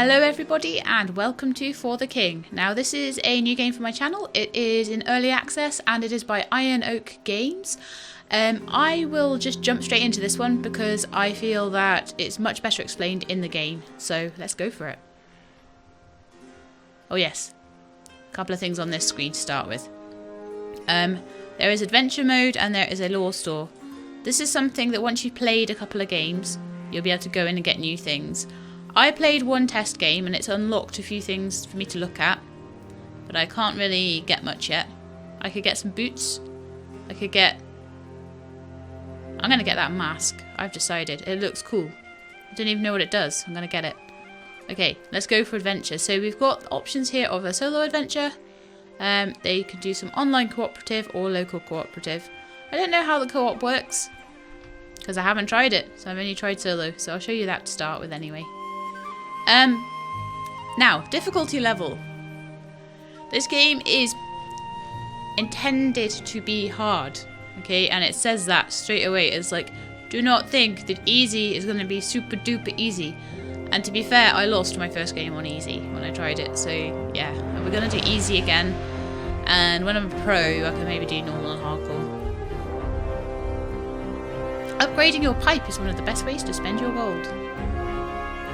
Hello everybody and welcome to For the King. Now this is a new game for my channel. It is in early access and it is by Iron Oak Games. I will just jump straight into this one because I feel that it's much better explained in the game. So let's go for it. Oh yes, a couple of things on this screen to start with. There is adventure mode and there is a lore store. This is something that once you've played a couple of games, you'll be able to go in and get new things. I played one test game and it's unlocked a few things for me to look at, but I can't really get much yet. I could get some boots. I'm going to get that mask. I've decided. It looks cool. I don't even know what it does. I'm going to get it. Okay, let's go for adventure. So we've got options here of a solo adventure. They could do some online cooperative or local cooperative. I don't know how the co-op works because I haven't tried it. So I've only tried solo. So I'll show you that to start with anyway. Now, difficulty level. This game is intended to be hard, okay? And it says that straight away. It's like, do not think that easy is going to be super duper easy. And to be fair, I lost my first game on easy when I tried it. So yeah, we're going to do easy again. And when I'm a pro, I can maybe do normal and hardcore. Upgrading your pipe is one of the best ways to spend your gold.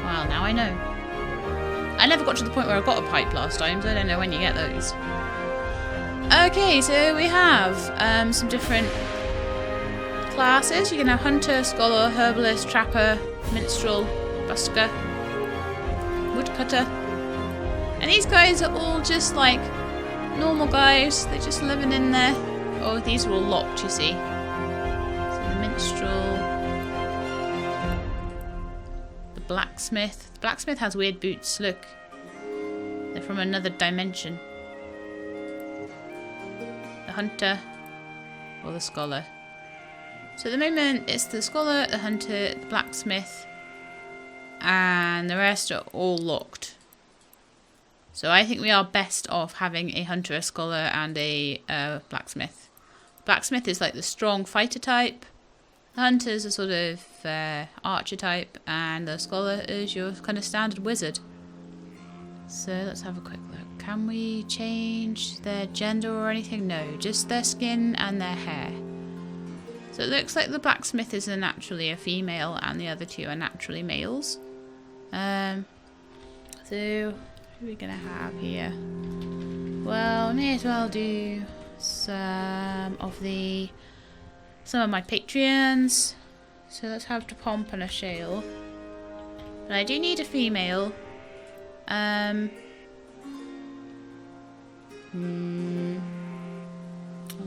Well, now I know. I never got to the point where I got a pipe last time, so I don't know when you get those. Okay, so we have some different classes. You can have Hunter, Scholar, Herbalist, Trapper, Minstrel, Busker, Woodcutter. And these guys are all just like normal guys. They're just living in there. Oh, these are all locked, you see. So the Minstrel. Blacksmith. The blacksmith has weird boots, look. They're from another dimension. The hunter or the scholar. So at the moment it's the scholar, the hunter, the blacksmith, and the rest are all locked. So I think we are best off having a hunter, a scholar, and a blacksmith. Blacksmith is like the strong fighter type. The hunter's a sort of archer type, and the scholar is your kind of standard wizard. So let's have a quick look. Can we change their gender or anything? No, just their skin and their hair. So it looks like the blacksmith is naturally a female, and the other two are naturally males. So who are we gonna have here? Well, may as well do some of my Patreons. So let's have the Pomp and a Shale. But I do need a female. I'll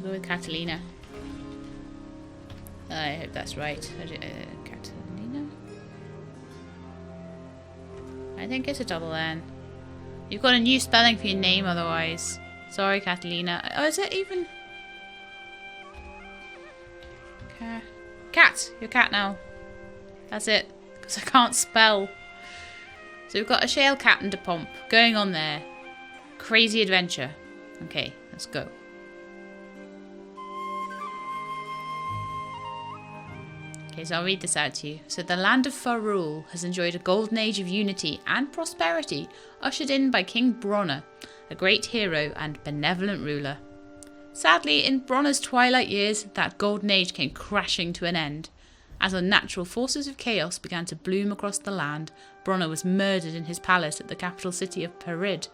go with Catalina. I hope that's right. Catalina? I think it's a double N. You've got a new spelling for your name otherwise. Sorry, Catalina. Oh, is it even... Cat! You're cat now. That's it. Because I can't spell. So we've got a Shale, Cat and a Pomp going on there. Crazy adventure. Okay, let's go. Okay, so I'll read this out to you. So the land of Farul has enjoyed a golden age of unity and prosperity, ushered in by King Bronner, a great hero and benevolent ruler. Sadly, in Bronner's twilight years, that golden age came crashing to an end. As unnatural forces of chaos began to bloom across the land, Bronner was murdered in his palace at the capital city of Parid.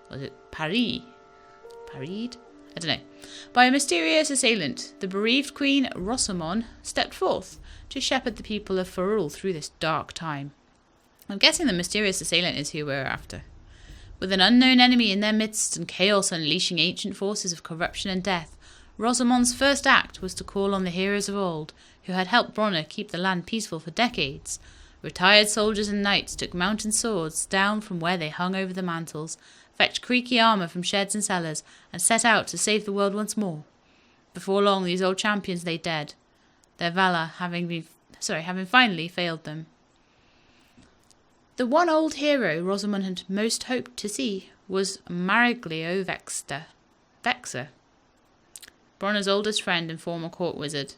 Was it Paris? Parid? I don't know. By a mysterious assailant, the bereaved queen, Rosamond, stepped forth to shepherd the people of Farul through this dark time. I'm guessing the mysterious assailant is who we're after. With an unknown enemy in their midst and chaos unleashing ancient forces of corruption and death, Rosamond's first act was to call on the heroes of old, who had helped Bronner keep the land peaceful for decades. Retired soldiers and knights took mountain swords down from where they hung over the mantles, fetched creaky armour from sheds and cellars, and set out to save the world once more. Before long, these old champions lay dead, their valour having finally failed them. The one old hero Rosamond had most hoped to see was Mariglio Vexer, Bronner's oldest friend and former court wizard.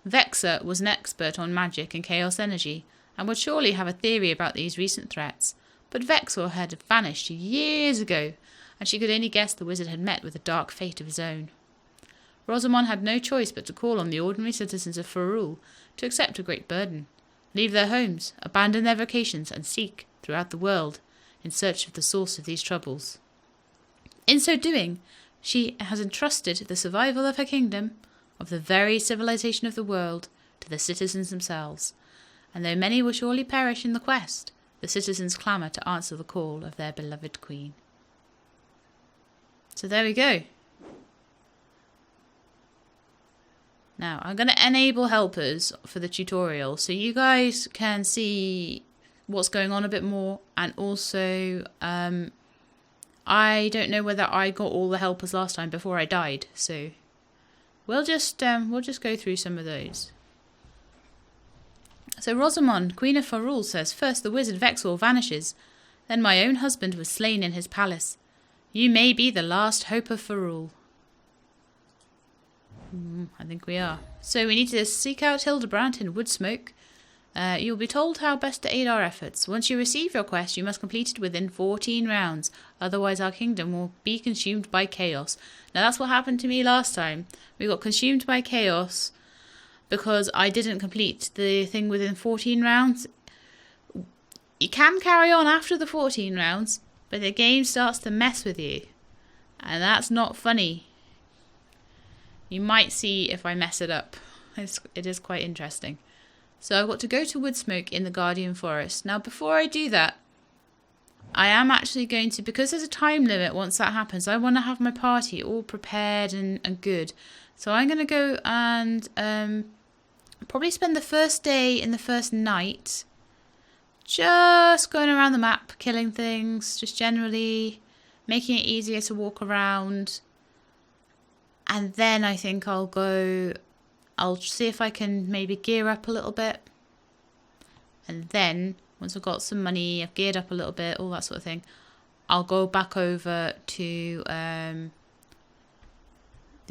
Vexer was an expert on magic and chaos energy, and would surely have a theory about these recent threats, but Vexor had vanished years ago, and she could only guess the wizard had met with a dark fate of his own. Rosamond had no choice but to call on the ordinary citizens of Ferrule to accept a great burden, leave their homes, abandon their vocations, and seek, throughout the world, in search of the source of these troubles. In so doing, she has entrusted the survival of her kingdom, of the very civilization of the world, to the citizens themselves, and though many will surely perish in the quest, the citizens clamour to answer the call of their beloved queen. So there we go. Now, I'm going to enable helpers for the tutorial so you guys can see what's going on a bit more, and also I don't know whether I got all the helpers last time before I died, so we'll just go through some of those. So Rosamond, Queen of Ferrule, says, "First the wizard Vexor vanishes, then my own husband was slain in his palace. You may be the last hope of Ferrule." I think we are. So we need to seek out Hildebrandt in Woodsmoke. You'll be told how best to aid our efforts. Once you receive your quest, you must complete it within 14 rounds. Otherwise, our kingdom will be consumed by chaos. Now, that's what happened to me last time. We got consumed by chaos because I didn't complete the thing within 14 rounds. You can carry on after the 14 rounds, but the game starts to mess with you. And that's not funny. You might see if I mess it up. It is quite interesting. So I've got to go to Woodsmoke in the Guardian Forest. Now, before I do that, I am actually going to, because there's a time limit once that happens, I want to have my party all prepared and good. So I'm going to go and probably spend the first day and the first night just going around the map, killing things, just generally making it easier to walk around. And then I think I'll see if I can maybe gear up a little bit. And then, once I've got some money, I've geared up a little bit, all that sort of thing, I'll go back over to the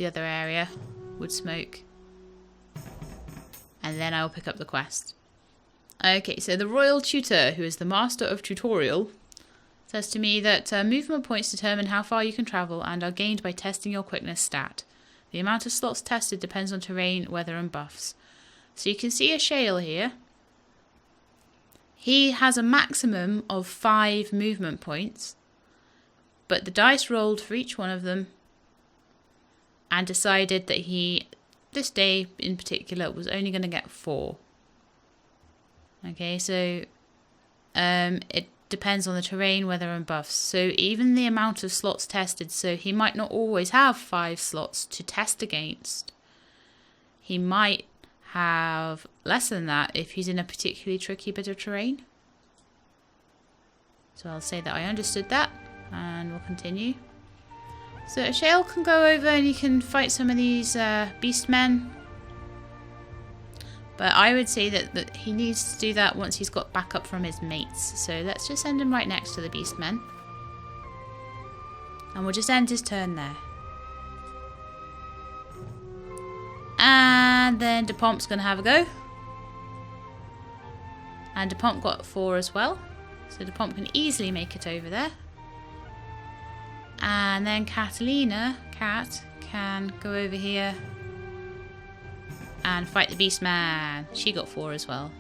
other area, Woodsmoke. And then I'll pick up the quest. Okay, so the Royal Tutor, who is the Master of Tutorial, says to me that movement points determine how far you can travel and are gained by testing your quickness stat. The amount of slots tested depends on terrain, weather and buffs. So you can see a Shale here. He has a maximum of 5 movement points, but the dice rolled for each one of them and decided that this day in particular, was only going to get 4. Okay, so it depends on the terrain, weather and buffs. So even the amount of slots tested, so he might not always have 5 slots to test against. He might have less than that if he's in a particularly tricky bit of terrain. So I'll say that I understood that, and we'll continue. So Shale can go over and he can fight some of these beastmen. But I would say that he needs to do that once he's got backup from his mates. So let's just send him right next to the beastmen. And we'll just end his turn there. And then DePomp's going to have a go. And DePomp got 4 as well. So DePomp can easily make it over there. And then Catalina, Cat, can go over here and fight the Beastman. She got 4 as well.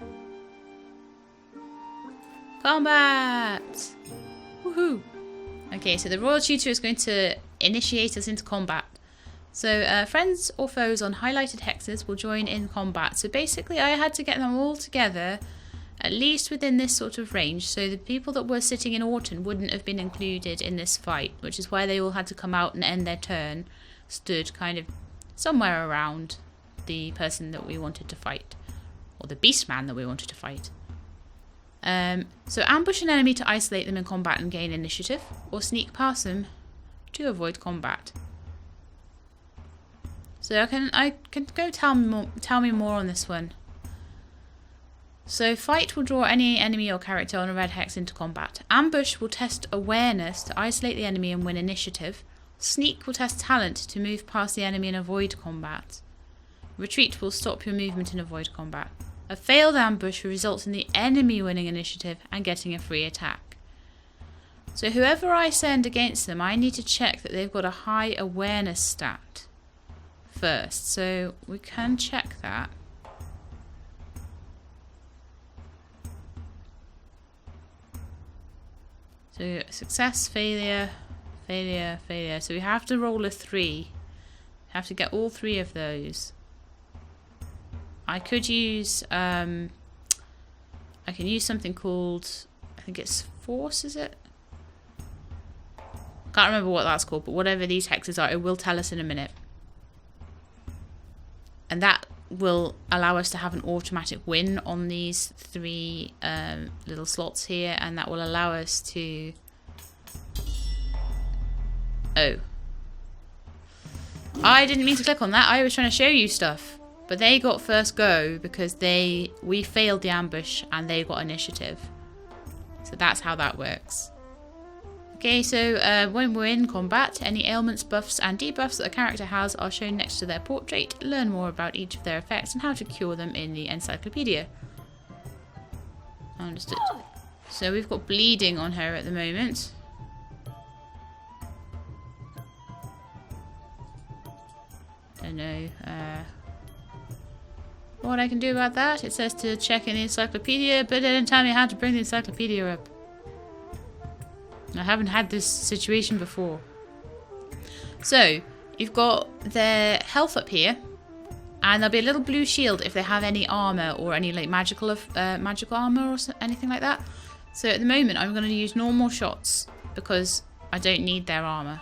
Combat! Woohoo! Okay, so the Royal Tutor is going to initiate us into combat. So friends or foes on highlighted hexes will join in combat. So basically I had to get them all together, at least within this sort of range. So the people that were sitting in Orton wouldn't have been included in this fight, which is why they all had to come out and end their turn, stood kind of somewhere around the person that we wanted to fight, or the beastman that we wanted to fight. So ambush an enemy to isolate them in combat and gain initiative, or sneak past them to avoid combat. So I can go tell me more on this one. So fight will draw any enemy or character on a red hex into combat. Ambush will test awareness to isolate the enemy and win initiative. Sneak will test talent to move past the enemy and avoid combat. Retreat will stop your movement and avoid combat. A failed ambush results in the enemy winning initiative and getting a free attack. So whoever I send against them, I need to check that they've got a high awareness stat first. So we can check that. So success, failure, failure, failure. So we have to roll a 3. Have to get all 3 of those. I could use, I can use something called, I think it's force, is it? Can't remember what that's called, but whatever these hexes are, it will tell us in a minute. And that will allow us to have an automatic win on these 3 little slots here, and that will allow us to... Oh. I didn't mean to click on that. I was trying to show you stuff. But they got first go because we failed the ambush and they got initiative. So that's how that works. Okay, so when we're in combat, any ailments, buffs and debuffs that the character has are shown next to their portrait. Learn more about each of their effects and how to cure them in the encyclopedia. Understood. So we've got bleeding on her at the moment. Don't know what I can do about that. It says to check in the encyclopedia, but it didn't tell me how to bring the encyclopedia up. I haven't had this situation before. So, you've got their health up here, and there'll be a little blue shield if they have any armor or any like magical armor or anything like that. So at the moment, I'm going to use normal shots because I don't need their armor.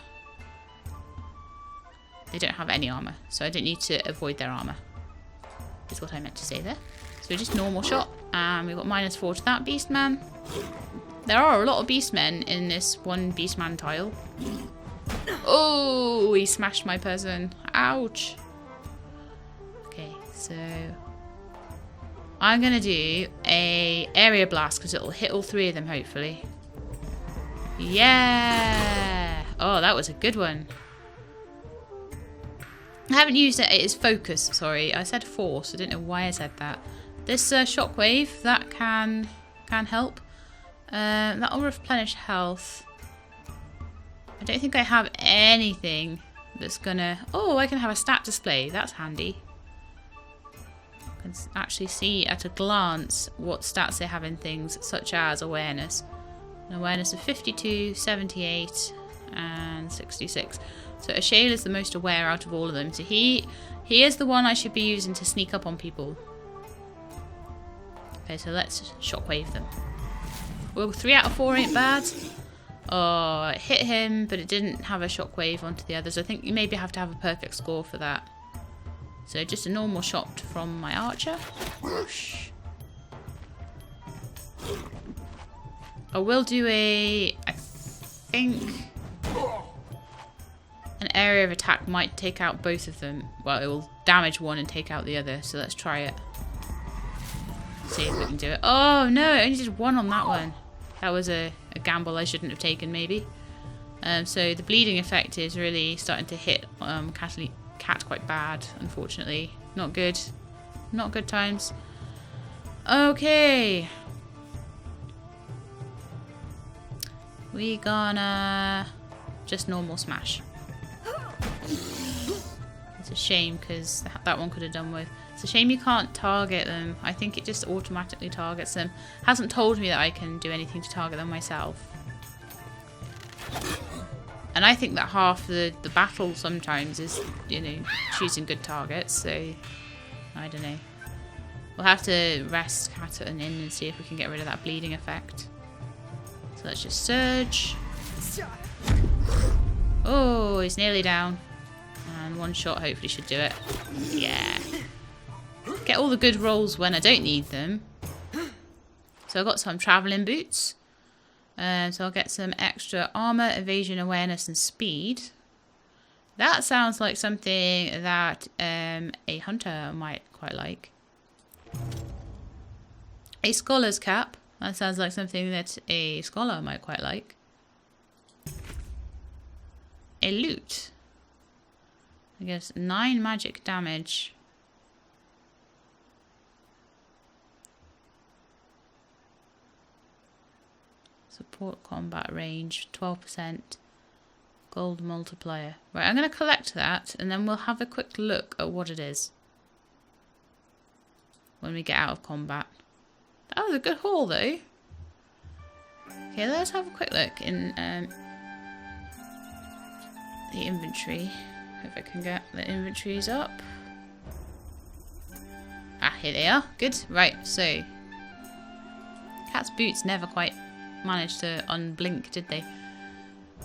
They don't have any armor, so I don't need to avoid their armor. Is what I meant to say there. So just normal shot, and we've got -4 to that beastman. There are a lot of beastmen in this one beastman tile. Oh, he smashed my person. Ouch. Okay, so I'm gonna do a area blast because it'll hit all 3 of them hopefully. Yeah. Oh, that was a good one. I haven't used it. It is focus. Sorry, I said force. I don't know why I said that. This shockwave that can help. That'll replenish health. I don't think I have anything that's gonna... Oh, I can have a stat display. That's handy. I can actually see at a glance what stats they have in things, such as awareness. An awareness of 52, 78, and 66. So Ashale is the most aware out of all of them. So he is the one I should be using to sneak up on people. Okay, so let's shockwave them. Well, 3 out of 4 ain't bad. Oh, it hit him, but it didn't have a shockwave onto the others. I think you maybe have to have a perfect score for that. So just a normal shot from my archer. Whoosh. I will do I think an area of attack might take out both of them. Well, it will damage one and take out the other. So let's try it. See if we can do it. Oh no, I only did 1 on that one. That was a gamble I shouldn't have taken maybe. So the bleeding effect is really starting to hit Cat quite bad, unfortunately. Not good. Not good times. Okay. We gonna just normal smash. It's a shame because that one could have done with. It's a shame you can't target them. I think it just automatically targets them. Hasn't told me that I can do anything to target them myself. And I think that half the battle sometimes is, you know, choosing good targets. So, I don't know. We'll have to rest Cat and in and see if we can get rid of that bleeding effect. So let's just surge. Oh, he's nearly down. And 1 shot hopefully should do it. Yeah. Get all the good rolls when I don't need them. So I've got some travelling boots. So I'll get some extra armour, evasion, awareness and speed. That sounds like something that a hunter might quite like. A scholar's cap. That sounds like something that a scholar might quite like. A lute. I guess 9 magic damage. Support combat range, 12%. Gold multiplier. Right, I'm going to collect that and then we'll have a quick look at what it is when we get out of combat. That was a good haul though. Okay, let's have a quick look in the inventory. If I can get the inventories up. Ah, here they are. Good. Right, so Cat's boots never quite managed to unblink, did they?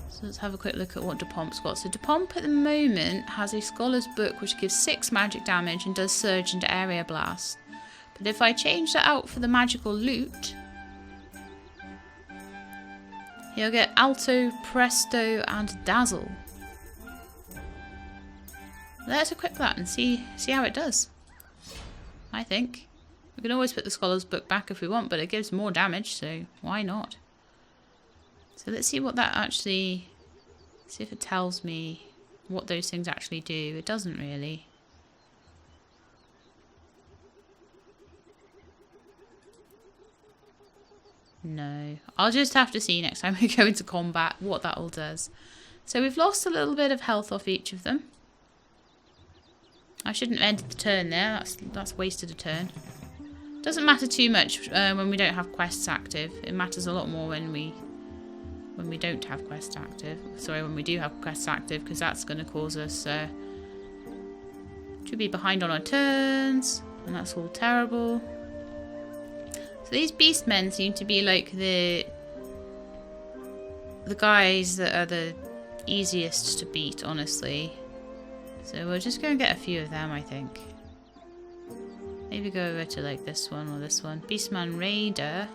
So let's have a quick look at what Depomp's got. So Depomp at the moment has a Scholar's Book which gives 6 magic damage and does surge into area blast. But if I change that out for the magical loot, he'll get Alto, Presto and Dazzle. Let's equip that and see how it does. I think. We can always put the Scholar's Book back if we want, but it gives more damage, so why not? So let's see what that actually... See if it tells me what those things actually do. It doesn't really. No. I'll just have to see next time we go into combat what that all does. So we've lost a little bit of health off each of them. I shouldn't have ended the turn there. That's wasted a turn. Doesn't matter too much when we don't have quests active. It matters a lot more when we don't have quests active. Sorry, when we do have quests active, because that's going to cause us to be behind on our turns, and that's all terrible. So these beastmen seem to be like the guys that are the easiest to beat, honestly. So we're just going to get a few of them, I think. Maybe go over to like this one or this one. Beastman Raider.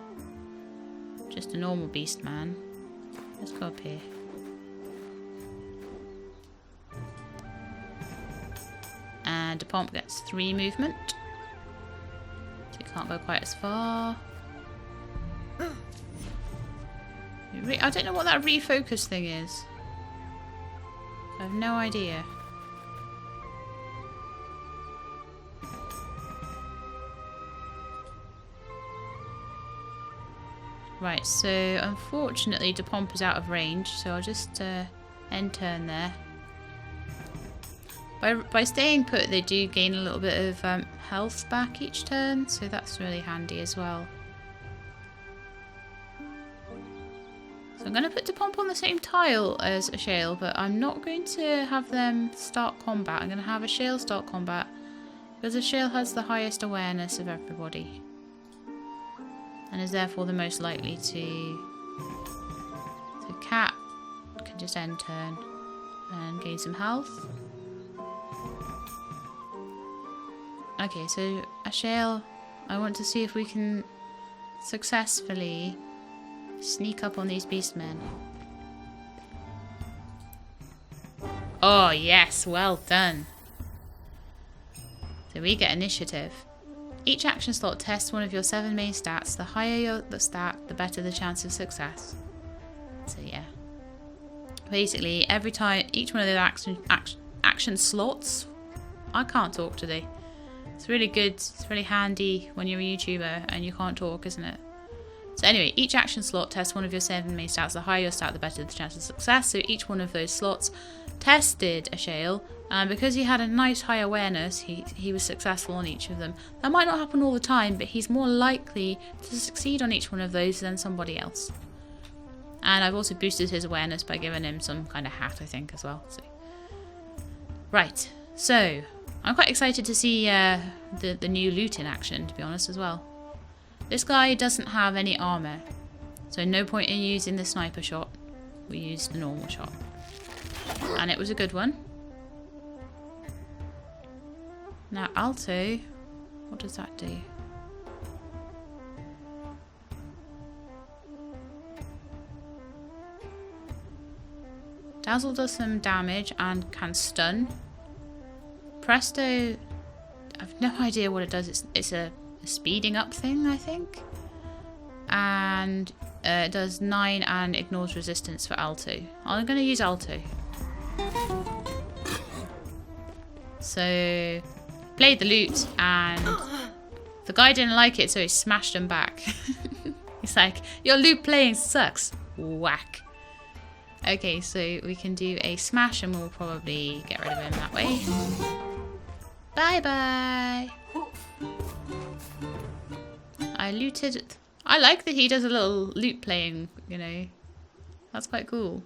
Just a normal beastman. Let's go up here. And Depomp gets 3 movement. So you can't go quite as far. I don't know what that refocus thing is. I have no idea. Right, so unfortunately Depomp is out of range, so I'll just end turn there. By staying put, they do gain a little bit of health back each turn, so that's really handy as well. So I'm going to put Depomp on the same tile as a Shale, but I'm not going to have them start combat. I'm going to have a Shale start combat, because a Shale has the highest awareness of everybody. And is therefore the most likely to... So Cat can just end turn and gain some health. Okay, so Ashale, I want to see if we can successfully sneak up on these beastmen. Oh yes, well done. So we get initiative. Each action slot tests one of your 7 main stats. The higher the stat, the better the chance of success. So yeah. Basically, every time, each one of those action slots... I can't talk today. It's really good, it's really handy when you're a YouTuber and you can't talk, isn't it? So anyway, each action slot tests one of your 7 main stats. The higher your stat, the better the chance of success. So each one of those slots tested a Shale, and because he had a nice high awareness, he was successful on each of them. That might not happen all the time, but he's more likely to succeed on each one of those than somebody else. And I've also boosted his awareness by giving him some kind of hat, I think, as well. So. Right, so I'm quite excited to see the new loot in action, to be honest, as well. This guy doesn't have any armour, so no point in using the sniper shot. We used the normal shot. And it was a good one. Now Alto, what does that do? Dazzle does some damage and can stun. Presto, I've no idea what it does. It's a speeding up thing, I think. And it does 9 and ignores resistance for Alto. I'm going to use Alto. So, played the loot and the guy didn't like it, so he smashed him back. He's like, your loot playing sucks. Whack. Okay, so we can do a smash and we'll probably get rid of him that way. Bye-bye. I looted. I like that he does a little loot playing, you know. That's quite cool.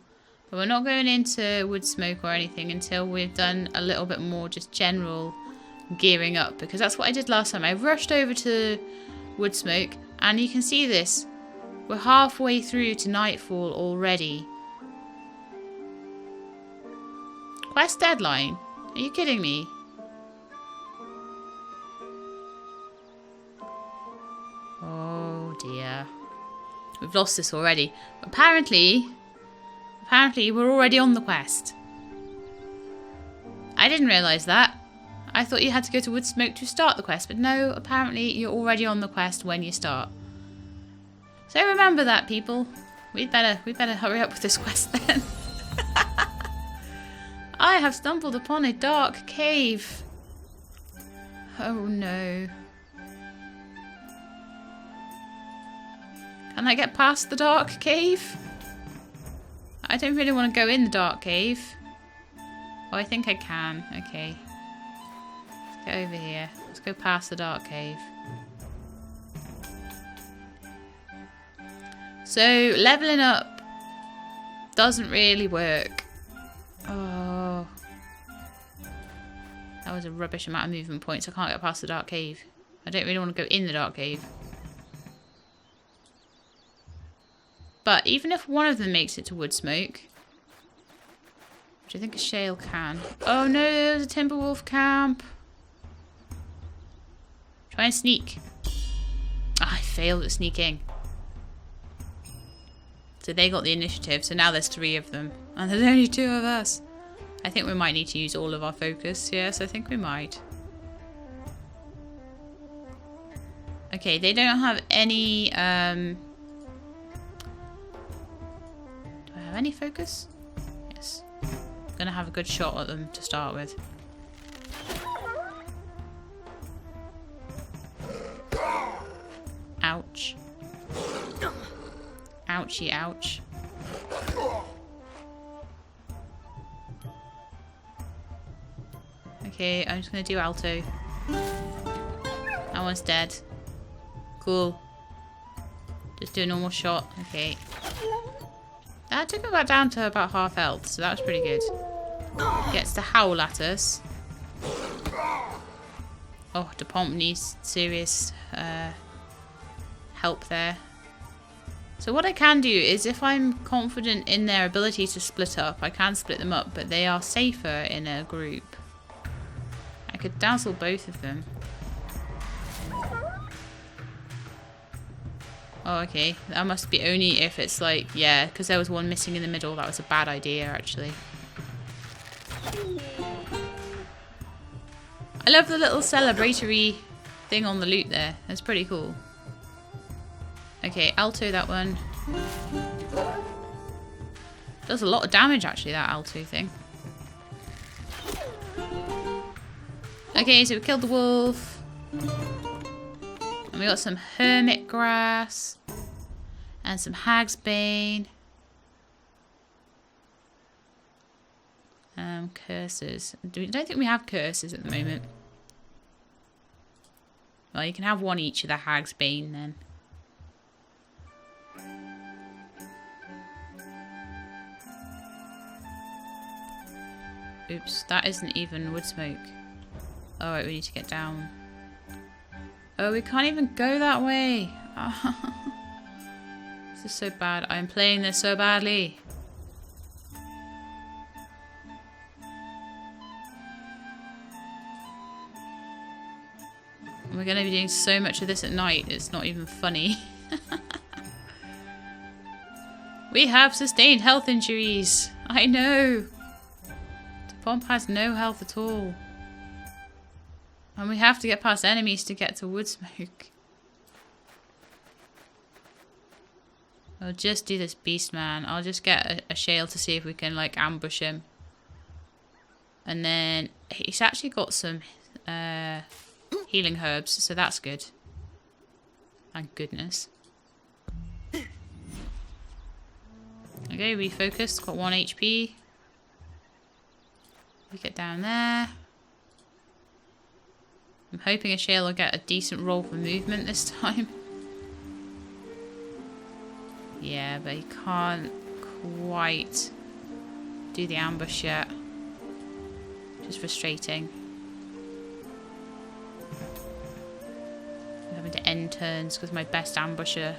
But we're not going into wood smoke or anything until we've done a little bit more just general gearing up. Because that's what I did last time. I rushed over to wood smoke and you can see this. We're halfway through to nightfall already. Quest deadline? Are you kidding me? Oh dear. We've lost this already. Apparently we're already on the quest. I didn't realise that. I thought you had to go to Woodsmoke to start the quest, but no, apparently you're already on the quest when you start. So remember that, people. We'd better hurry up with this quest then. I have stumbled upon a dark cave. Oh no. Can I get past the dark cave? I don't really want to go in the dark cave. Oh, I think I can. Okay. Let's go over here. Let's go past the dark cave. So, leveling up doesn't really work. Oh. That was a rubbish amount of movement points. I can't get past the dark cave. I don't really want to go in the dark cave. But even if one of them makes it to Woodsmoke, which I think a shale can. Oh no, there's a Timberwolf camp. Try and sneak. Ah, I failed at sneaking. So they got the initiative, so now there's 3 of them. And there's only 2 of us. I think we might need to use all of our focus. Yes, I think we might. Okay, they don't have any... Do I have any focus? Yes. I'm gonna have a good shot at them to start with. Ouch. Ouchie, ouch. Okay, I'm just gonna do alto. That one's dead. Cool. Just do a normal shot. Okay. That took him back down to about half health, so that was pretty good. Gets to howl at us. Oh, DePomp needs serious help there. So what I can do is, if I'm confident in their ability to split up, I can split them up, but they are safer in a group. I could dazzle both of them. Oh, okay. That must be only if it's like, yeah, because there was one missing in the middle. That was a bad idea, actually. I love the little celebratory thing on the loot there. That's pretty cool. Okay, alto that one. Does a lot of damage, actually, that alto thing. Okay, so we killed the wolf. And we got some hermit grass. And some hag's bane. Curses. I don't think we have curses at the moment. Well, you can have one each of the hag's bane then. Oops, that isn't even wood smoke. Alright, we need to get down. Oh, we can't even go that way. This is so bad. I'm playing this so badly. We're going to be doing so much of this at night, it's not even funny. We have sustained health injuries. I know. Pomp has no health at all. And we have to get past enemies to get to Woodsmoke. I'll just do this beast man. I'll just get a shale to see if we can like ambush him. And then he's actually got some healing herbs, so that's good. Thank goodness. There we go, refocus, got 1 HP. We get down there. I'm hoping Ashale will get a decent roll for movement this time. Yeah, but he can't quite do the ambush yet. Which is frustrating. I'm having to end turns because my best ambusher.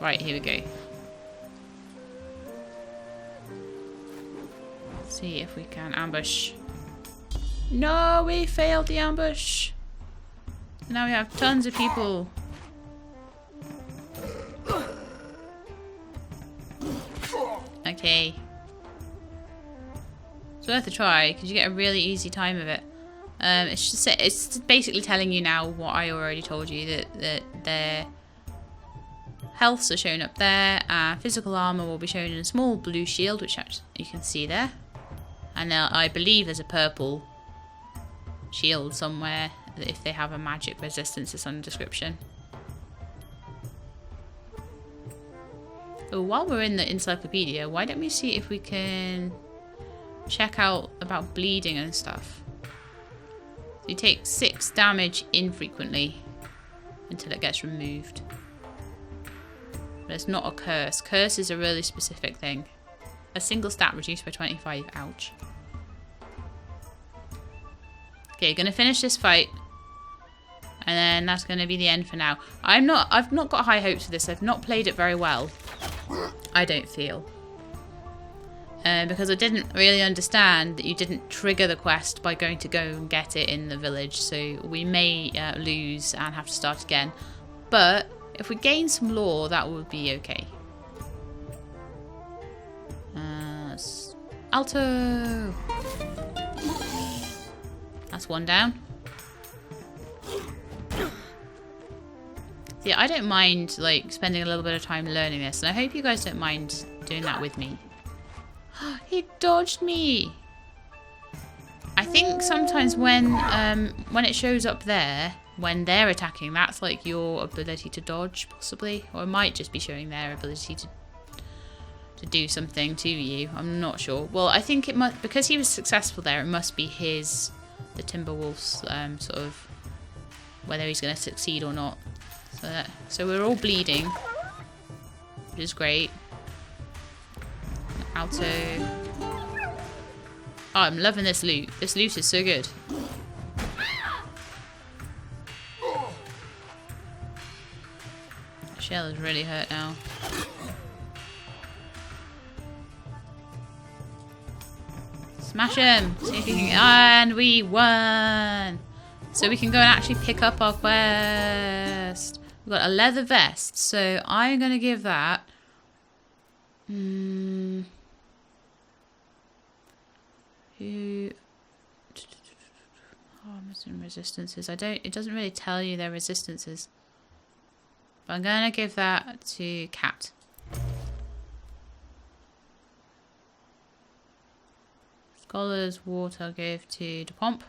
Right, here we go. Let's see if we can ambush. No, we failed the ambush. Now we have tons of people. Okay. It's worth a try because you get a really easy time of it. It's basically telling you now what I already told you, that their healths are shown up there, and physical armor will be shown in a small blue shield, which you can see there. And I believe there's a purple shield somewhere if they have a magic resistance. It's on the description. Oh, while we're in the encyclopedia, why don't we see if we can check out about bleeding and stuff. So you take 6 damage infrequently until it gets removed. But it's not a curse. Curse is a really specific thing. A single stat reduced by 25. Ouch. Okay, gonna finish this fight. And then that's gonna be the end for now. I've not got high hopes for this. I've not played it very well. I don't feel. Because I didn't really understand that you didn't trigger the quest by going to go and get it in the village. So we may lose and have to start again. But if we gain some lore, that would be okay. Alto! That's 1 down. See, I don't mind like spending a little bit of time learning this, and I hope you guys don't mind doing that with me. He dodged me! I think sometimes when it shows up there, when they're attacking, that's like your ability to dodge, possibly. Or it might just be showing their ability to do something to you. I'm not sure. Well, I think it must, because he was successful there, it must be the Timberwolf's sort of, whether he's going to succeed or not. So we're all bleeding, which is great. Alto. Oh, I'm loving this loot. This loot is so good. Shell is really hurt now. Smash him! See if you can, and we won! So we can go and actually pick up our quest. We've got a leather vest, so I'm going to give that... Oh, missing resistances. It doesn't really tell you their resistances. But I'm going to give that to Cat. Scholar's Water I'll give to DePomp.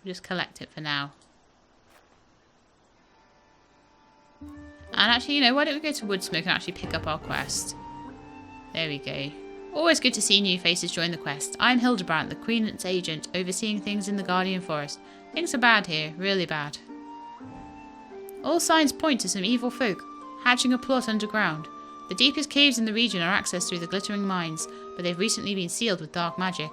Just collect it for now. And actually, you know, why don't we go to Woodsmoke and actually pick up our quest? There we go. Always good to see new faces join the quest. I'm Hildebrandt, the Queen's agent, overseeing things in the Guardian Forest. Things are bad here, really bad. All signs point to some evil folk, hatching a plot underground. The deepest caves in the region are accessed through the glittering mines, but they've recently been sealed with dark magic.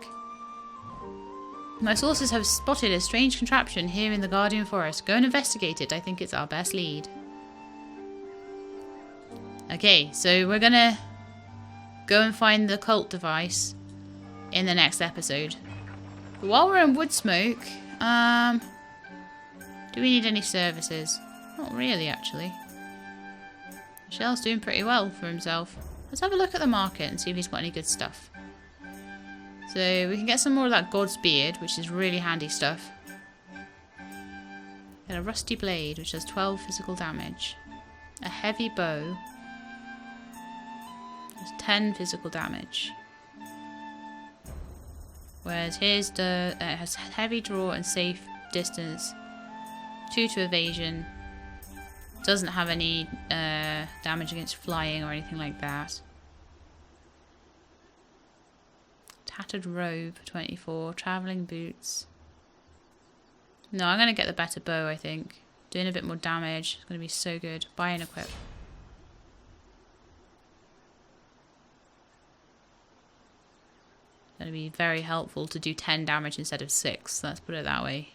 My sources have spotted a strange contraption here in the Guardian Forest. Go and investigate it, I think it's our best lead. Okay, so we're gonna go and find the cult device in the next episode. But while we're in Woodsmoke, do we need any services? Not really, actually. Michelle's doing pretty well for himself. Let's have a look at the market and see if he's got any good stuff. So we can get some more of that God's Beard, which is really handy stuff. Get a rusty blade, which does 12 physical damage. A heavy bow. Does 10 physical damage. Whereas his has heavy draw and safe distance. 2 to evasion. Doesn't have any damage against flying or anything like that. Tattered robe, 24. Travelling boots. No, I'm going to get the better bow, I think. Doing a bit more damage. It's going to be so good. Buy and equip. Going to be very helpful to do 10 damage instead of 6. Let's put it that way.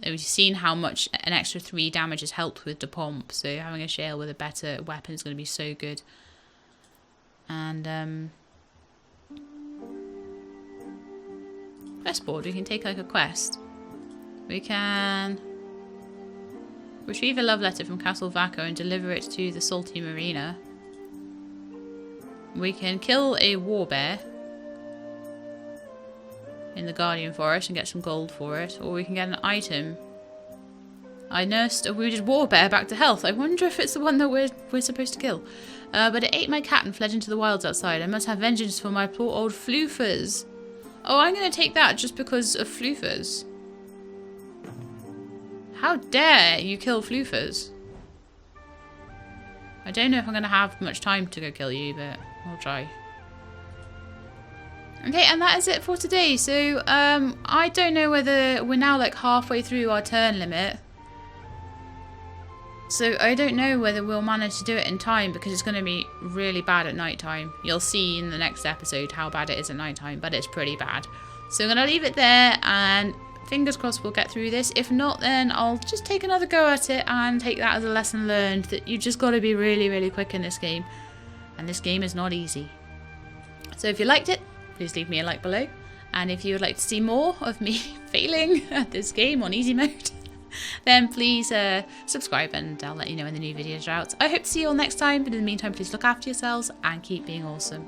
We've seen how much an extra 3 damage has helped with the pomp. So having a shale with a better weapon is going to be so good. And quest board. We can take like a quest. We can retrieve a love letter from Castle Vaco and deliver it to the Salty Marina. We can kill a warbear in the Guardian Forest and get some gold for it. Or we can get an item. I nursed a wounded warbear back to health. I wonder if it's the one that we're supposed to kill. But it ate my cat and fled into the wilds outside. I must have vengeance for my poor old floofers. Oh, I'm going to take that just because of floofers. How dare you kill floofers? I don't know if I'm going to have much time to go kill you, but I'll try. Okay, and that is it for today. So, I don't know whether we're now like halfway through our turn limit. So, I don't know whether we'll manage to do it in time because it's going to be really bad at night time. You'll see in the next episode how bad it is at night time, but it's pretty bad. So, I'm going to leave it there and fingers crossed we'll get through this. If not, then I'll just take another go at it and take that as a lesson learned that you just got to be really, really quick in this game. And this game is not easy. So, if you liked it, please leave me a like below. And if you would like to see more of me failing at this game on easy mode, then please subscribe and I'll let you know when the new videos are out. I hope to see you all next time, but in the meantime, please look after yourselves and keep being awesome.